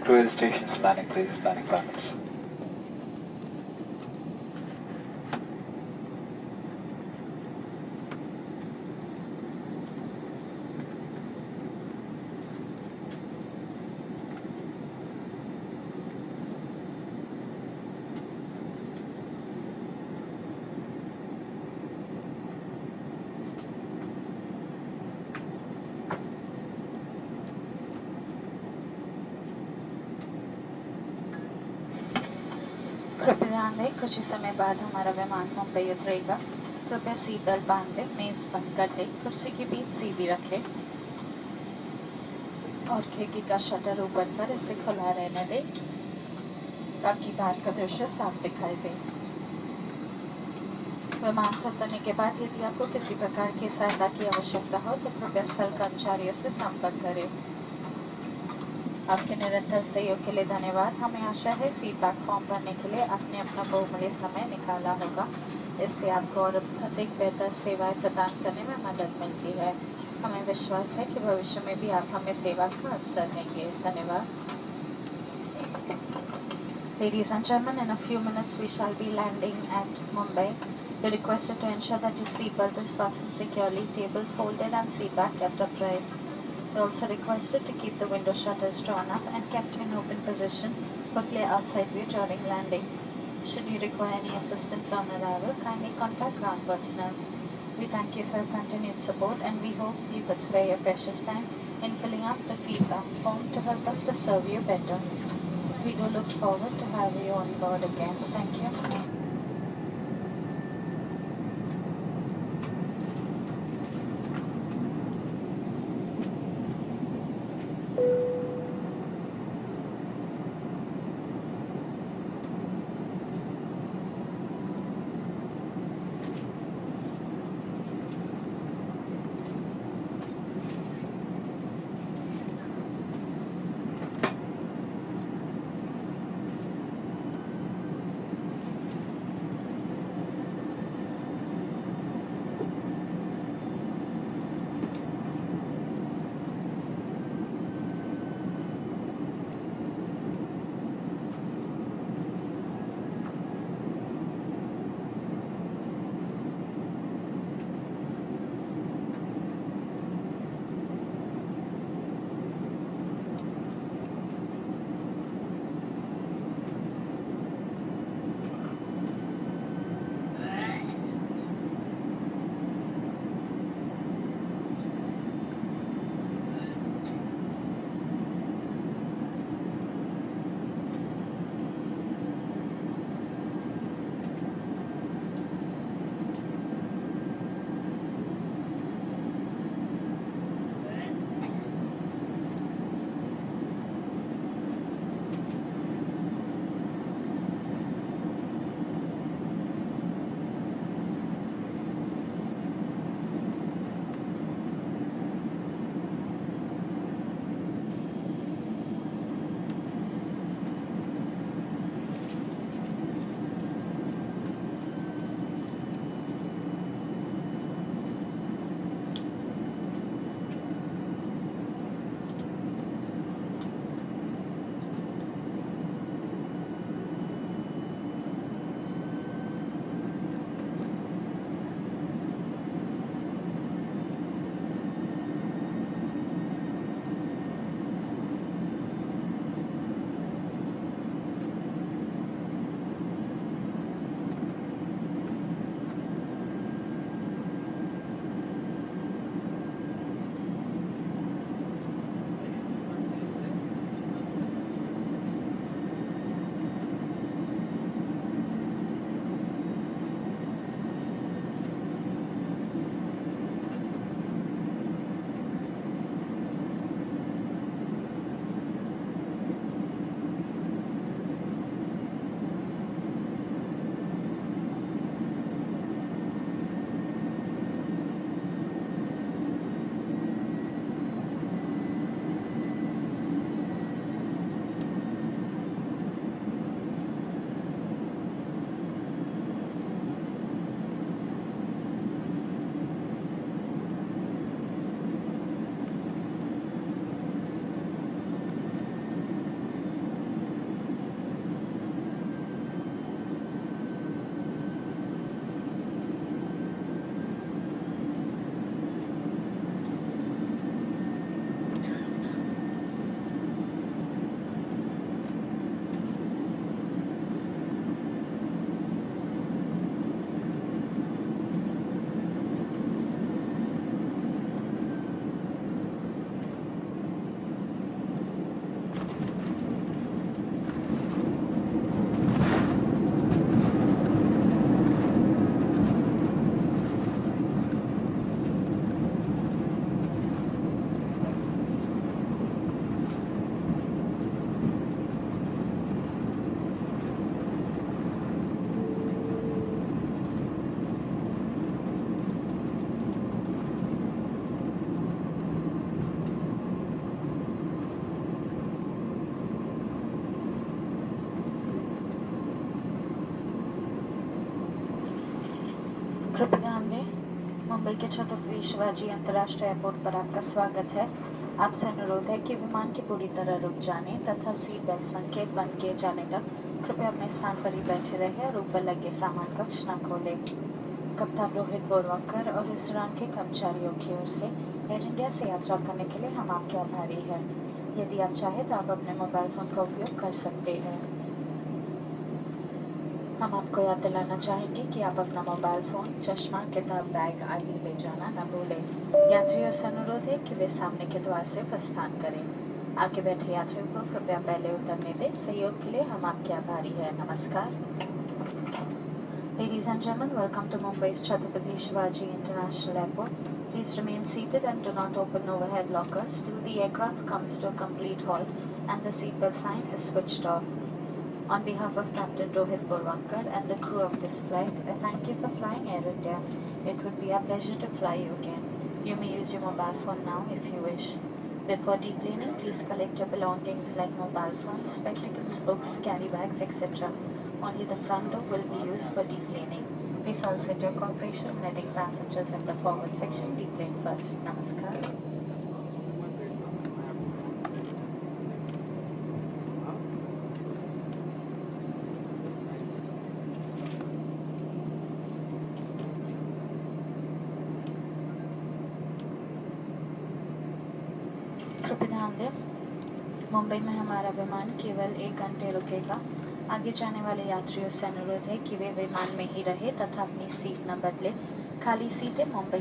Cruise stations, landing places, landing permits. कृपया ध्यान दें, कुछ ही समय बाद हमारा विमान मुंबई उतरेगा। कृपया सीट बेल्ट बांध लें, मेज बंद कर लें, कुर्सी की पीठ सीधी रखें और खिड़की का शटर ऊपर कर इसे खुला रहने दें ताकि बाहर का दृश्य साफ दिखाई दे। विमान से उतरने के बाद यदि आपको किसी प्रकार की सहायता की आवश्यकता हो तो कृपया स्थल कर्मचारियों से संपर्क करें। आपके निरंतर सहयोग के लिए धन्यवाद। हमें आशा है फीडबैक फॉर्म भरने के लिए आपने अपना बहुमूल्य समय निकाला होगा। इससे आपको और अधिक बेहतर सेवाएं प्रदान करने में मदद मिलती है। हमें विश्वास है कि भविष्य में भी आप हमें सेवा का अवसर देंगे। धन्यवाद। Ladies and gentlemen, in a few minutes we shall be landing at Mumbai. You're requested to ensure that your seatbelt is fastened securely, table folded and seat back kept upright. You're also requested to keep the window shutters drawn up and kept in open position for clear outside view during landing. Should you require any assistance on arrival, kindly contact ground personnel. We thank you for your continued support and we hope you could spare your precious time in filling out the feedback form to help us to serve you better. We do look forward to have you on board again. Thank you. के छत्रपति शिवाजी अंतर्राष्ट्रीय airport पर आपका स्वागत है। आपसे अनुरोध है कि विमान के पूरी तरह रुक जाने तथा सीट बेल्ट संकेत बंद किए जाने तक कृपया अपने स्थान पर ही बैठे रहें और ऊपर लगे सामान कक्ष न खोलें। कप्तान रोहित बोरवणकर और रेस्टोरेंट के कर्मचारियों की ओर से एयर इंडिया से यात्रा करने के लिए हम आपके आभारी हैं। यदि आप चाहें तो आप अपने मोबाइल फोन का उपयोग कर सकते हैं। हम आपको याद दिलाना चाहेंगे कि आप अपना मोबाइल फोन, चश्मा, किताब, बैग आदि ले जाना न भूलें। यात्रियों से अनुरोध है कि वे सामने के द्वार से प्रस्थान करें। आगे बैठे यात्रियों को कृपया पहले उतरने दें। सहयोग के लिए हम आपके आभारी हैं। नमस्कार। Ladies and gentlemen, welcome to Mumbai's Chhatrapati Shivaji International Airport. Please remain seated and do not open overhead lockers till the aircraft comes to a complete halt and the seatbelt sign is switched off. On behalf of Captain Rohit Borwankar and the crew of this flight, I thank you for flying Air India. It would be our pleasure to fly you again. You may use your mobile phone now if you wish. Before deplaning, please collect your belongings like mobile phones, spectacles, books, carry bags, etc. Only the front door will be used for deplaning. We solicit your cooperation in letting passengers in the forward section deplane first. Namaskar. कृपया ध्यान दें, मुंबई में हमारा विमान केवल 1 घंटे रुकेगा। आगे जाने वाले यात्रियों से अनुरोध है कि वे विमान में ही रहे तथा अपनी सीट न बदले। खाली सीटें मुंबई